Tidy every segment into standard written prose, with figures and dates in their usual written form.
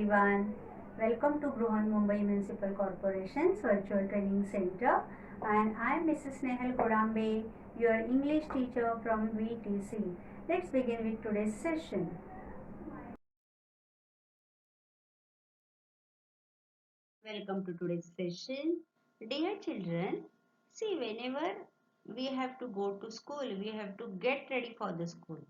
everyone. Welcome to Bruhan Mumbai Municipal Corporation's Virtual Training Center, and I am Mrs. Nehal Kodambe, your English teacher from VTC. Let's begin with today's session. Welcome to today's session. Dear children, see, whenever we have to go to school, we have to get ready for the school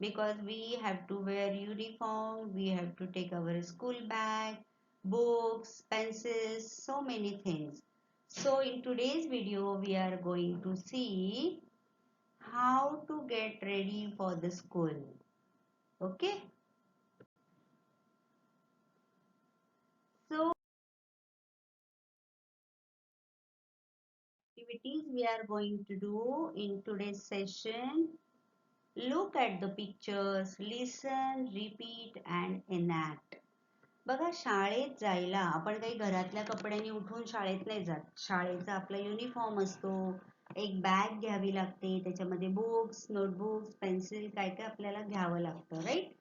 because we have to wear uniform, we have to take our school bag, books, pencils, so many things. So in today's video, we are going to see how to get ready for the school. Okay? So activities we are going to do in today's session. Look at the pictures, listen, repeat and enact. बघा शाळेत जायला आपण काही घरातल्या कपड्यांनी उठून शाळेत नाही जात. शाळेचा आपला युनिफॉर्म असतो, एक बॅग घ्यावी लागते, त्याच्यामध्ये बुक्स, नोटबुक्स, पेन्सिल काय काय आपल्याला घ्यावं लागतं, राईट?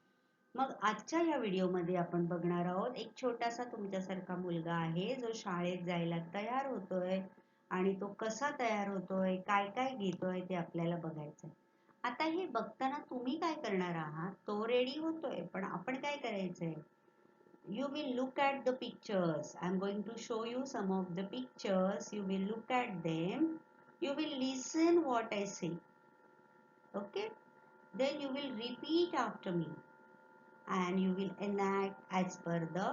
मग आजच्या या व्हिडिओमध्ये आपण बघणार आहोत एक छोटासा तुमच्यासारखा मुलगा आहे जो शाळेत जायला तयार होतोय आणि तो कसा तयार होतोय, काय काय घेतोय ते आपल्याला बघायचंय. आता हे बघताना तुम्ही काय करणार आहात, तो रेडी होतोय पण आपण काय करायचंय, you will look at the pictures. I'm going to show you some of the pictures. You will look at them, you will listen what I say, okay? Then you will repeat after me and you will enact as per the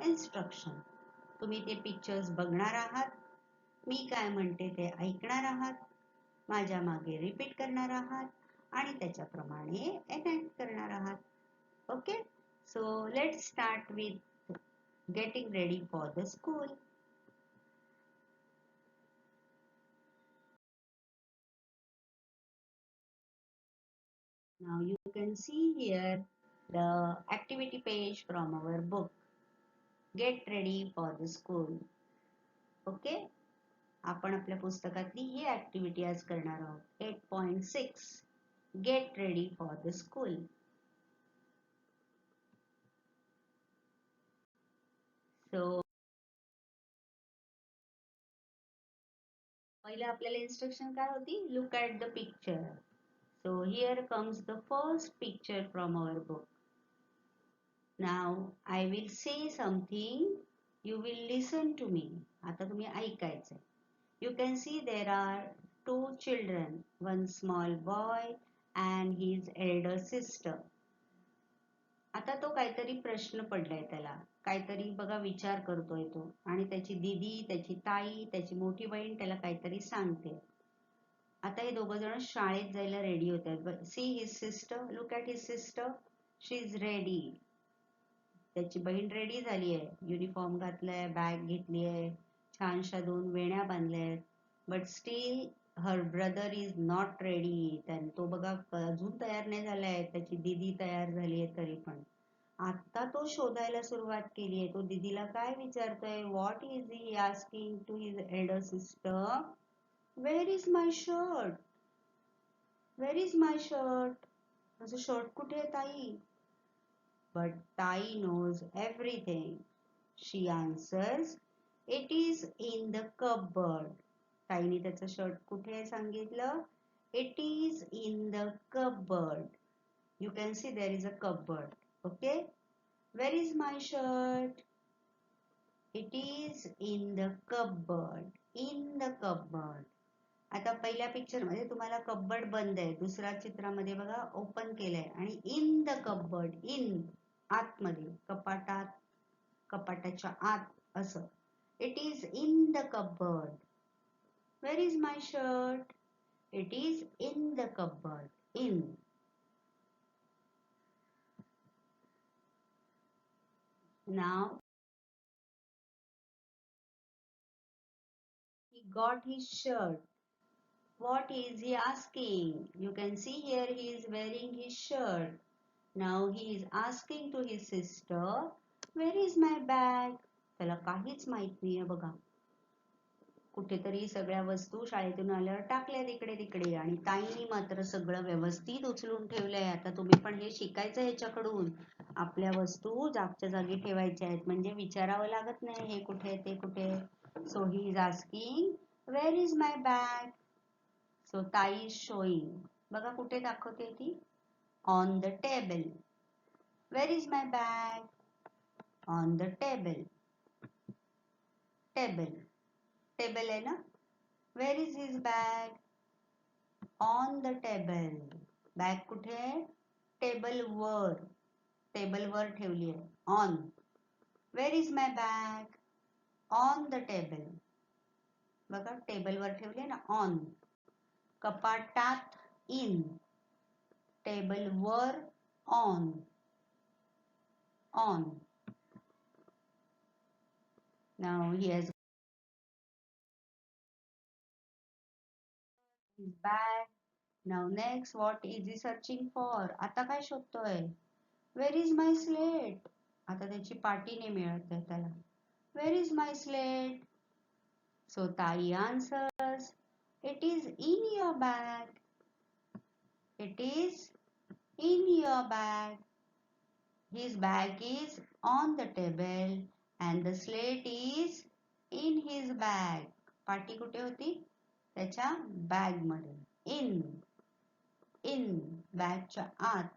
instruction. तुम्ही ते pictures बघणार आहात, मी काय म्हणते ते ऐकणार आहात, माझ्या मागे रिपीट करणार आहात आणि त्याच्याप्रमाणे एनॅक्ट करणार आहात. Okay, so let's start with getting ready for the school. Now you can see here the activity page from our book. Get ready for the school. Okay, आपण आपल्या पुस्तकातली ही ऍक्टिव्हिटी आज करणार आहोत. 8.6 Get ready for the school. So पहिले आपल्याला instruction काय होती, look at the picture. So here comes the first picture from our book. Now I will say something, you will listen to me. आता तुम्ही ऐकायचंय. You can see there are two children, one small boy and his elder sister. आता तो काहीतरी प्रश्न पडलाय त्याला, काहीतरी बघा विचार करतोय तो आणि त्याची दीदी, त्याची ताई, त्याची मोठी बहीण त्याला काहीतरी सांगते. आता हे दोघं जण शाळेत जायला रेडी होत आहेत. See his sister, look at his sister, she is ready. त्याची बहीण रेडी झाली आहे, युनिफॉर्म घातलाय, बॅग घेतली आहे, छानशा 2 वेण्या बांधल्या आहेत. But still her brother is not ready. तो बघा अजून तयार नाही झालाय. त्याची दीदी तयार झाली आहे तरी पण. आता तो शोधायला सुरुवात केली आहे. तो दीदीला काय विचारतोय, what is he asking to his elder sister, where is my shirt, where is my shirt, माझं शर्ट कुठे आहे ताई? But Tai knows everything. She answers, it is in the cupboard. ताईने त्याचं शर्ट कुठे आहे सांगितलं, it is in the cupboard. You can see there is a cupboard. Okay, where is my shirt? It is in the cupboard. In the cupboard. आता पहिल्या picture मध्ये तुम्हाला कब्बर्ड बंद आहे, दुसऱ्या चित्रामध्ये बघा ओपन केलंय आणि इन द कब्बर्ड, इन आतमध्ये, कपाटात, कपाटाच्या आत असं. It is in the cupboard. Where is my shirt? It is in the cupboard. In. Now he got his shirt. What is he asking? You can see here he is wearing his shirt. Now he is asking to his sister, where is my bag? त्याला काहीच माहित नाहीये बघा. कुठेतरी सगळ्या वस्तू शाळेतून आल्यावर टाकल्या तिकडे तिकडे आणि ताईने मात्र सगळं व्यवस्थित उचलून ठेवलंय. आता तुम्ही पण हे शिकायचं ह्याच्याकडून. आपल्या वस्तू जागच्या जागी ठेवायच्या आहेत, म्हणजे विचारावं लागत नाही हे कुठे ते कुठे. So he is asking where is my bag. So ताई इज शोईंग. बघा कुठे दाखवते ती, on the table. Where is my bag, on the table. Table, table आहे ना. Where is his bag, on the table. Bag कुठे आहे, table वर. टेबल वर ठेवली आहे, on. Where is my bag, on the table. बघा टेबल वर ठेवली आहे ना, ऑन. कपाटात, इन. टेबल वर, on. On. Now he has his bag. Now next, what is he searching for? आता काय शोधतोय? Where is my slate? आता त्याची पाटी नाही मिळत आहे त्याला. Where is my slate? So ताई answers, it is in your bag. It is in your bag. His bag is on the table and the slate is in his bag. पाटी कुठे होती, त्याच्या बॅग मध्ये. इन, इन, बॅगच्या आत.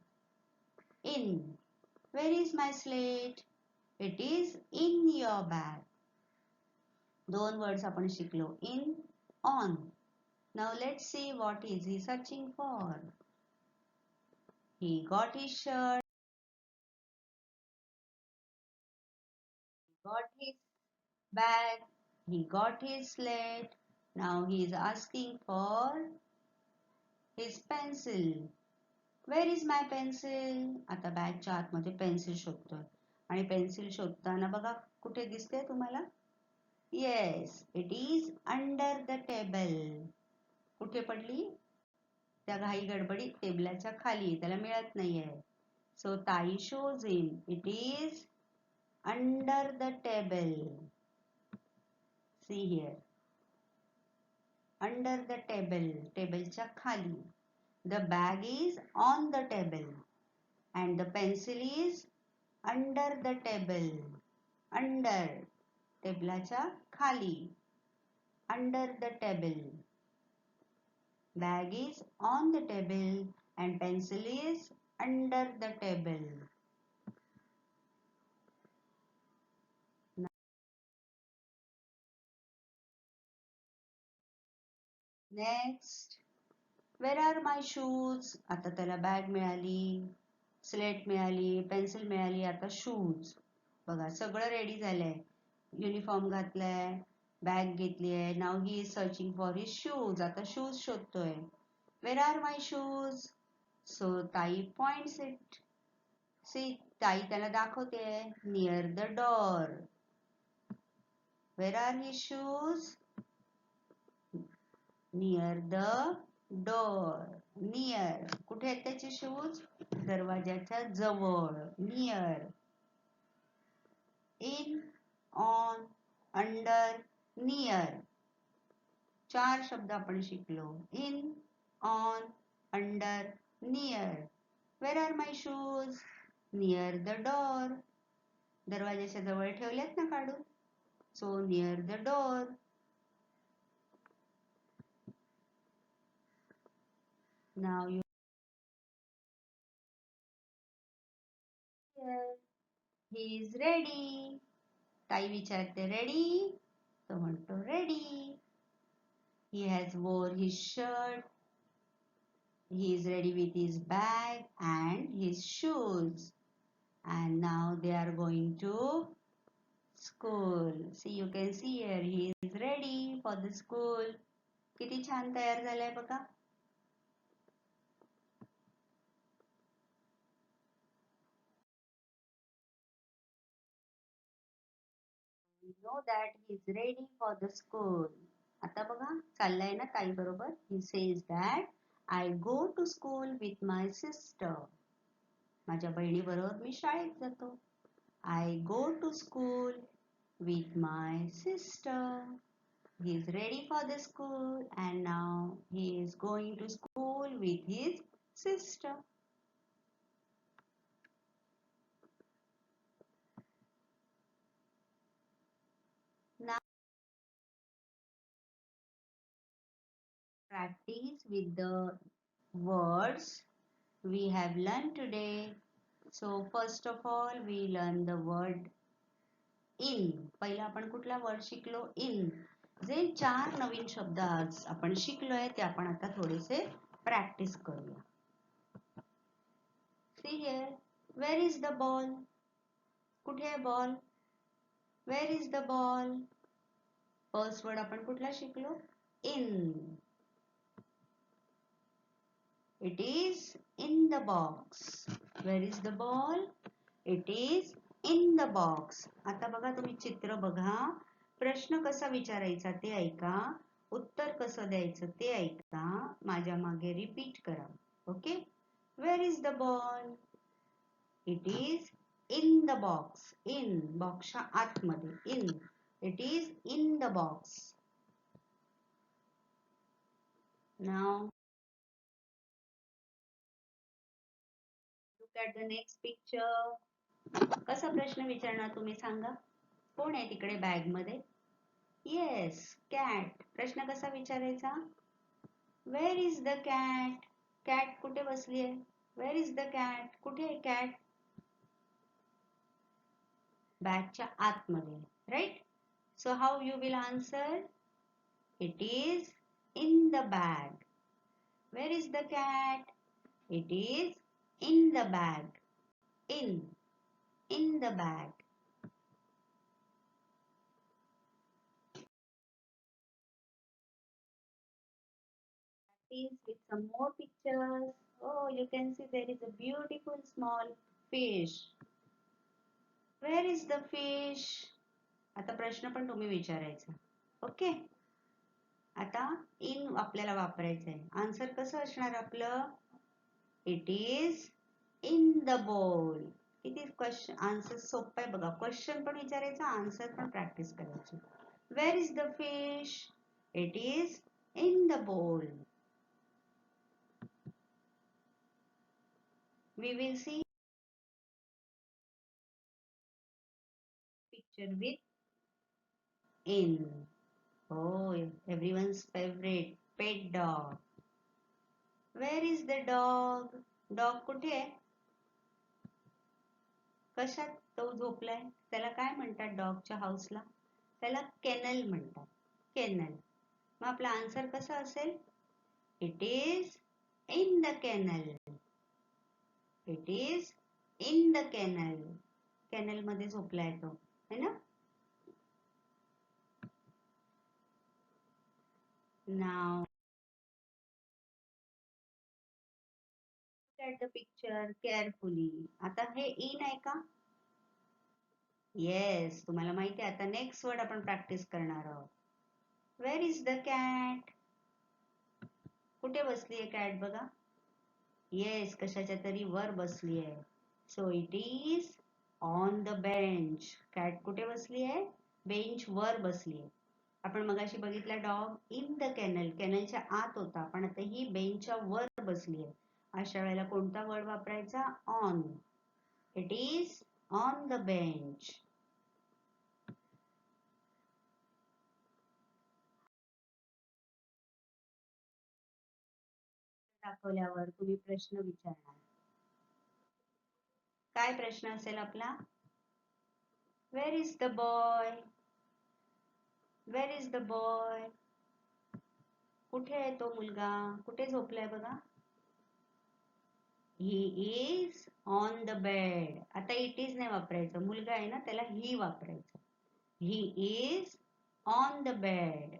इन. Where is my slate? It is in your bag. दोन words आपण शिकलो, in, on. Now let's see what is he searching for. He got his shirt, got his bag, he got his slate. Now he is asking for his pencil. Where is my pencil? आता बॅगच्या आतमध्ये pencil शोधतोय. आणि pencil शोधताना बघा कुठे दिसते तुम्हाला. Yes, it is under the table. कुठे पडली, त्या घाई गडबडीत टेबलाच्या खाली, त्याला मिळत नाहीये. So ताई shows him, it is under the table. See here, under the table, टेबलच्या खाली. The bag is on the table and the pencil is under the table. Under, टेबलाच्या खाली. Under the table. Bag is on the table and pencil is under the table. Next, where are my shoes? आता त्याला bag मिळाली, slate मिळाली, pencil मिळाली, आता shoes. बघा सगळं रेडी झालंय. युनिफॉर्म घातलाय, बॅग घेतली आहे. Now he is searching for his shoes. आता शूज शोधतोय. Where are my shoes? So ताई पॉइंट्स इट. सी, ताई त्याला दाखवते, near the door. Where are his shoes? Near the door. Near, कुठे आहेत त्याचे शूज, दरवाजाच्या जवळ. Near. In, on, under, near. 4 शब्द आपण शिकलो. In, on, under, near. Where are my shoes? Near the door. दरवाजाच्या जवळ ठेवलेत ना काढून. So near the door. Now you he is ready. ताई विचारते रेडी, तो म्हणतो रेडी. ही हॅज वोर his shirt. He is ready with his bag and his shoes. And now they are going to school. See, you can see here, he is ready for the school. किती छान तयार झालाय बघा. We know that he is ready for the school. आता बघा चाललाय ना ताई बरोबर. He says that I go to school with my sister. माझ्या बहिणी बरोबर मी शाळेत जातो. I go to school with my sister. He is ready for the school and now he is going to school with his sister. practice with the words we have learned today. So first of all, we learn the word in. पहिला आपण कुठला word शिकलो? इन. जे 4 नवीन शब्द आज आपण शिकलोय ते आपण आता थोडेसे प्रॅक्टिस करूया. See here. Where is the ball? कुठे आहे ball? Where is the ball? First word आपण कुठला शिकलो? In. It is in the box. Where is the ball? It is in the box. आता बघा, तुम्ही चित्र बघा, प्रश्न कसा विचारायचा ते ऐका, उत्तर कसं द्यायचं ते ऐका, माझ्या मागे रिपीट करा. Okay. Where is the ball? It is in the box. In. बॉक्सच्या आतमध्ये. In. It is in the box. Now look at the next picture. कसा प्रश्न विचारणार तुम्ही सांगा? कोण आहे तिकडे बॅग मध्ये? Yes, cat. प्रश्न कसा विचारायचा? Where is the cat? Cat कुठे बसली आहे? Where is the cat? कुठे आहे कॅट? बॅगच्या आतमध्ये. Right. So how you will answer? It is in the bag. Where is the cat? It is in the bag. in the bag. With some more pictures. Oh, you can see there is a beautiful small fish. Where is the fish? आता प्रश्न पण तुम्ही विचारायचा. Okay. आता इन आपल्याला वापरायचं आहे. Answer कसं असणार आपलं? इट इज इन द बोल. किती क्वेश्चन आन्सर सोपं आहे बघा. क्वेश्चन पण विचारायचा, आन्सर पण प्रॅक्टिस करायची. Wear is the fish? It is in the बोल. We will see picture with in. Oh, everyone's favorite pet dog. Where is the dog? Dog कुठे आहे? कशात तो झोपलाय? त्याला काय म्हणतात डॉगच्या हाऊसला? त्याला केनल म्हणतात. केनल. मग आपला आन्सर कसा असेल? It is in the kennel. It is in the kennel. Kennel मध्ये झोपलाय तो, है ना? Now look at the picture carefully. आता हे in आहे का? येस, तुम्हाला माहिती आहे. आता नेक्स्ट वर्ड आपण प्रॅक्टिस करणार आहोत. Wear is the cat? कुठे बसली आहे कॅट बघा? येस, कशाच्या तरी वर बसली आहे. So it is on the bench. Cat कुठे बसली आहे? बेंच वर बसली आहे. आपण मगाशी बघितला डॉग इन द केनल. केनलच्या आत होता, पण आता ही बेंचच्या वर बसली आहे. अशा वेळेला कोणता वर्ड वापरायचा? On. It is on the bench. दाखवल्यावर तुम्ही प्रश्न विचारणार. काय प्रश्न असेल आपला? Where is the boy? Where is the boy? कुठे आहे तो मुलगा? कुठे झोपलाय बघा? He is on the bed. आता इट इज नाही वापरायचं, मुलगा आहे ना, त्याला ही वापरायचं. He is on the bed.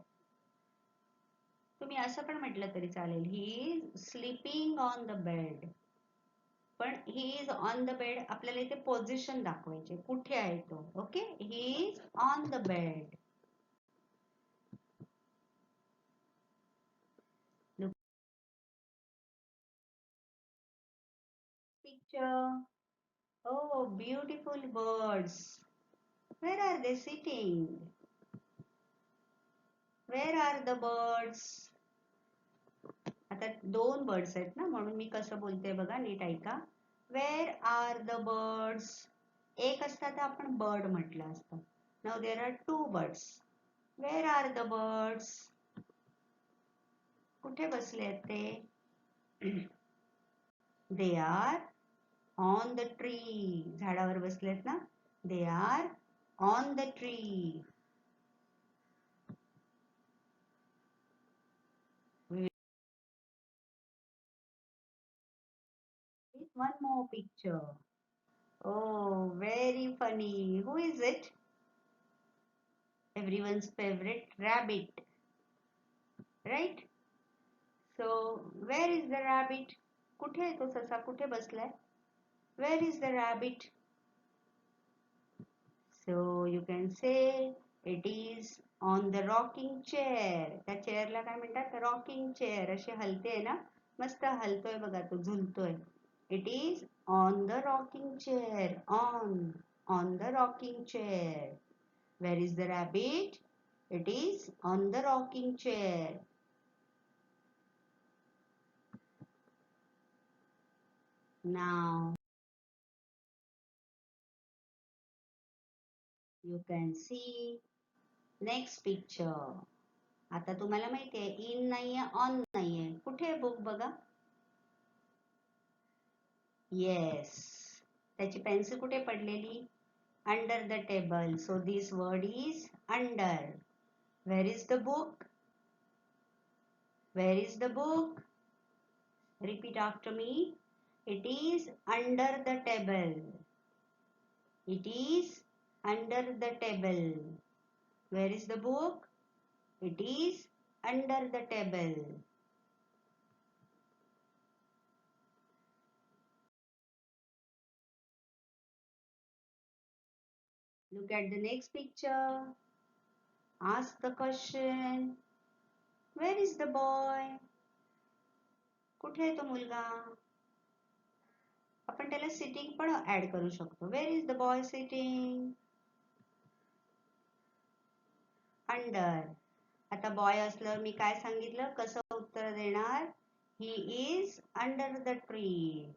तुम्ही असं पण म्हटलं तरी चालेल. He is sleeping on the bed. पण he is on the bed आपल्याला इथे पोझिशन दाखवायचे, कुठे आहे तो. Okay. He is on the bed. Picture. Oh, beautiful birds. Where are they sitting? Where are the birds? आता दोन बर्ड्स आहेत ना, म्हणून मी कसं बोलते बघा, नीट ऐका. Where are the birds? एक असता तर आपण बर्ड म्हटलं असतं. Now there are two birds. Where are the birds? कुठे बसले आहेत ते? They are on the tree. झाडावर बसलेत ना? They are on the tree. One more picture. Oh, very funny. Who is it? Everyone's favorite rabbit. Right? So, where is the rabbit? कुठे आहे तो ससा? कुठे बसलाय? Where is the rabbit? So, you can say it is on the rocking chair. त्या चेअरला काय म्हणतात? Rocking chair. अशी हलते ना? मस्त हलतोय बघा तो, झुलतोय. It is on the rocking chair. On the rocking chair. Where is the rabbit? It is on the rocking chair. Now you can see next picture. आता तुम्हाला माहिती आहे इन नाहीये, ऑन नाहीये. कुठे बुक बघा? येस. त्याची पेन्सिल कुठे पडलेली? Under the table. So this word is under. Where is the book? Where is the book? Repeat after me. It is under the table. It is under the table. Where is the book? It is under the table. Look at the next picture. Ask the question. Where is the boy? कुठे आहे तो मुलगा? आपण त्याला sitting पण add करू शकतो. Where is the boy sitting? Under. आता बॉय असल्यावर मी काय सांगितलं? कसं उत्तर देणार? He is under the tree.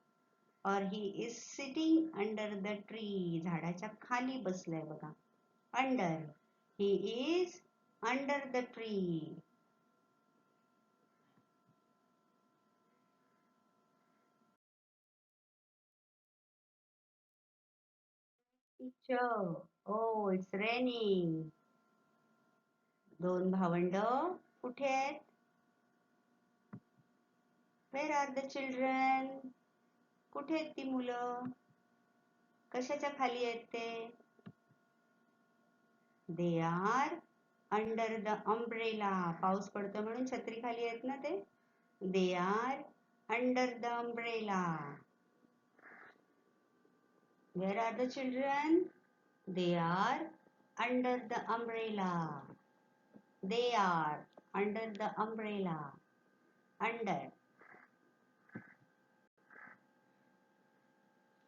Or he is sitting under the tree. झाडाच्या खाली बसलाय बघा. Under. He is under the tree. Picture. Oh, it's raining. दोन भावंड कुठे आहेत? Where are the children? कुठे आहेत ती मुलं? कशाच्या खाली आहेत ते? They are under the umbrella. पाऊस पडतो म्हणून छत्री खाली आहेत ना ते? They are under the umbrella. Where are the children? They are under the umbrella. They are under the umbrella. Under.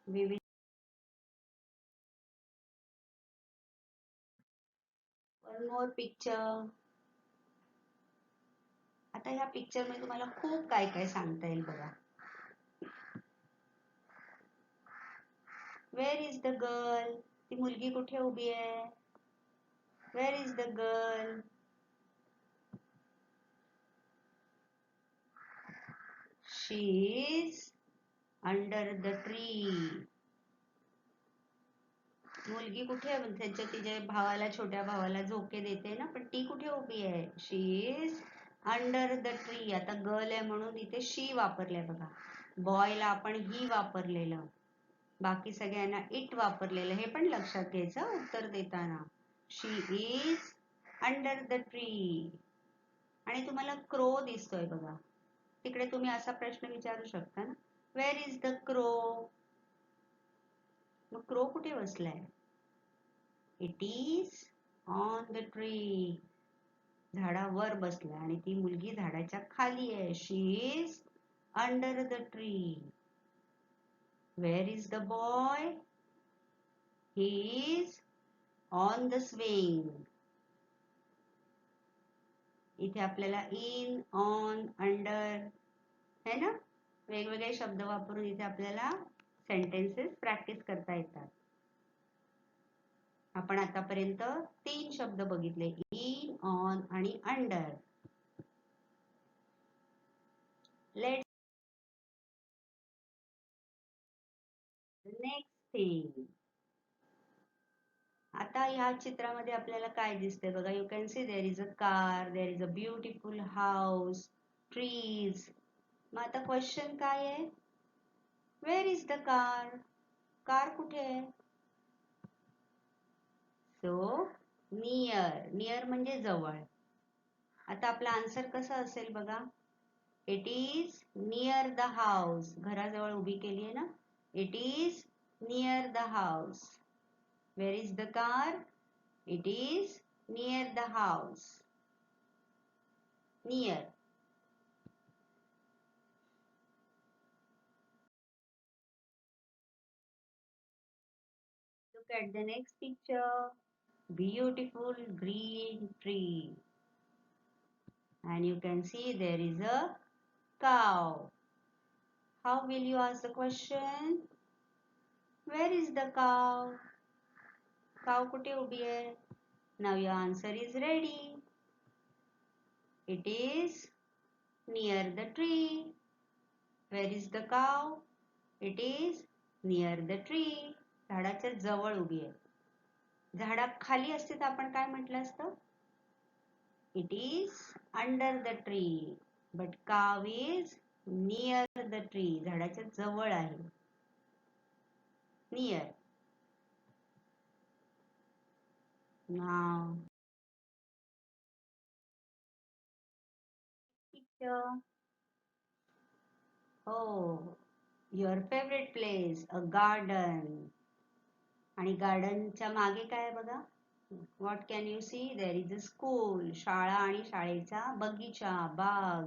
We will one more picture. आता ह्या पिक्चर मध्ये तुम्हाला खूप काय काय सांगता येईल बघा. Where is the girl? ती मुलगी कुठे उभी आहे? Where is the girl? She is under the tree. मुलगी कुठे त्याच्या तिच्या भावाला, छोट्या भावाला झोके देते ना, पण ती कुठे उभी आहे? She is under the tree. आता गर्ल आहे म्हणून इथे शी वापरलंय बघा. बॉयला आपण ही वापरलेलं, बाकी सगळ्यांना इट वापरलेलं, हे पण लक्षात घ्यायचं उत्तर देताना. She is under the tree. आणि तुम्हाला क्रो दिसतोय बघा. तिकडे तुम्ही असा प्रश्न विचारू शकता ना, where is the crow? Mug crow कुठे बसलाय? It is on the tree. झाडावर बसलाय. आणि ती मुलगी झाडाच्या खाली आहे. She is under the tree. Where is the boy? He is on the swing. इथे आपल्याला इन, ऑन, अंडर है ना, वेगवेगळे शब्द वापरून इथे आपल्याला सेंटेन्सेस प्रॅक्टिस करता येतात. आपण आतापर्यंत 3 शब्द बघितले, इन, ऑन आणि under. Let's the next thing. आता ह्या चित्रामध्ये आपल्याला काय दिसतंय बघा. You can see there is a car, there is a beautiful house, trees. मग आता क्वेश्चन काय आहे? Where is the car? Car कुठे आहे? So near. नियर म्हणजे जवळ. आता आपला आन्सर कसा असेल बघा. It is near the house. घराजवळ उभी केली आहे ना. It is near the house. Wear is the car? It is near the house. Near. Look at the next picture. Beautiful green tree. And you can see there is a cow. How will you ask the question? Where is the cow? Cow कुठे उभी आहे? Now your answer is ready. It is near the tree. Where is the cow? It is near the tree. झाडाच्या जवळ उभी आहे. झाडाखाली असते तर आपण काय म्हटलं असतं? It is under the tree. But cow is near the tree. झाडाच्या जवळ आहे. Near. Now, picture. Oh, your favorite place, a garden. आणि गार्डनच्या मागे काय आहे बघा. What can you see? There is a school. शाळा आणि शाळेचा बगीचा, बाग.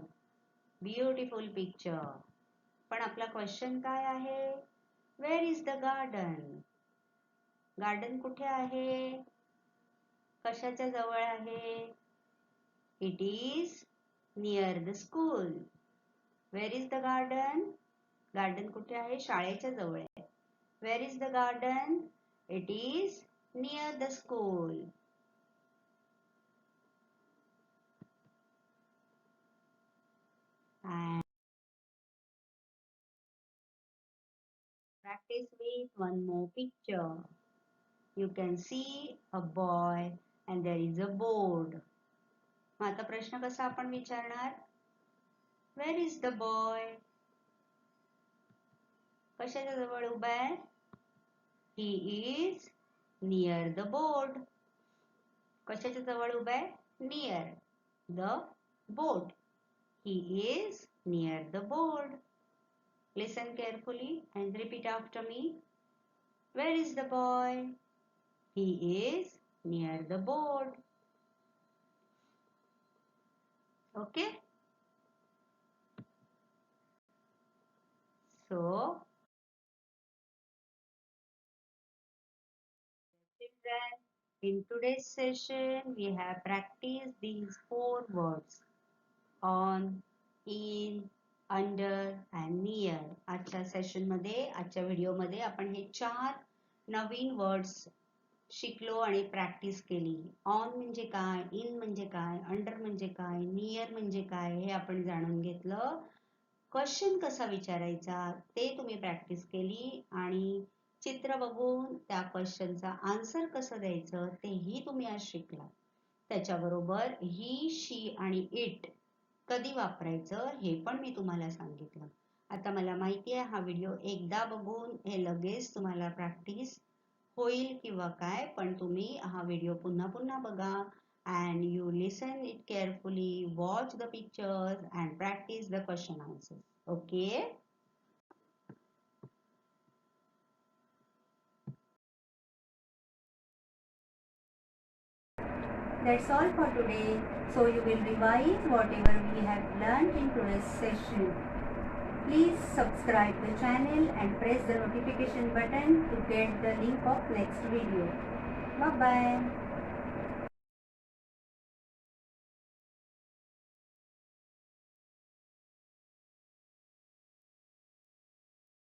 Beautiful picture. पण आपला क्वेश्चन काय आहे? Where is the garden? Garden कुठे आहे? कशाच्या जवळ आहे? It is near the school. Where is the garden? Garden कुठे आहे? शाळेच्या जवळ आहे. Where is the garden? It is near the school. And practice with one more picture. You can see a boy and there is a board. मग आता प्रश्न कसा आपण विचारणार? Where is the boy? कशाच्या जवळ उभा आहे? He is near the board. कशाच्या जवळ उभा आहे? Near the board. He is near the board. Listen carefully and repeat after me. Where is the boy? He is near the board. Okay? So, children, in today's session, we have practiced these 4 words. On, in, under and near. आजच्या session मध्ये, आजच्या video मध्ये आपण हे 4 नवीन words शिकलो आणि practice केली. On म्हणजे काय, इन म्हणजे काय, अंडर म्हणजे काय, नियर म्हणजे काय हे आपण जाणून घेतलं. क्वेश्चन कसा विचारायचा ते तुम्ही प्रॅक्टिस केली आणि चित्र बघून त्या क्वेश्चनचा आन्सर कसं द्यायचं तेही तुम्ही आज शिकला. त्याच्याबरोबर ही, शी आणि इट कधी वापरायचं हे पण मी तुम्हाला सांगितलं. आता मला माहिती आहे हा व्हिडिओ एकदा बघून हे लगेच तुम्हाला प्रॅक्टिस होईल किंवा काय, पण तुम्ही हा व्हिडिओ पुन्हा पुन्हा बघा and you listen it carefully, watch the pictures and practice the question answers. Okay? That's all for today. So you will revise whatever we have learned in today's session. Please subscribe the channel and press the notification button to get the link of next video. Bye bye.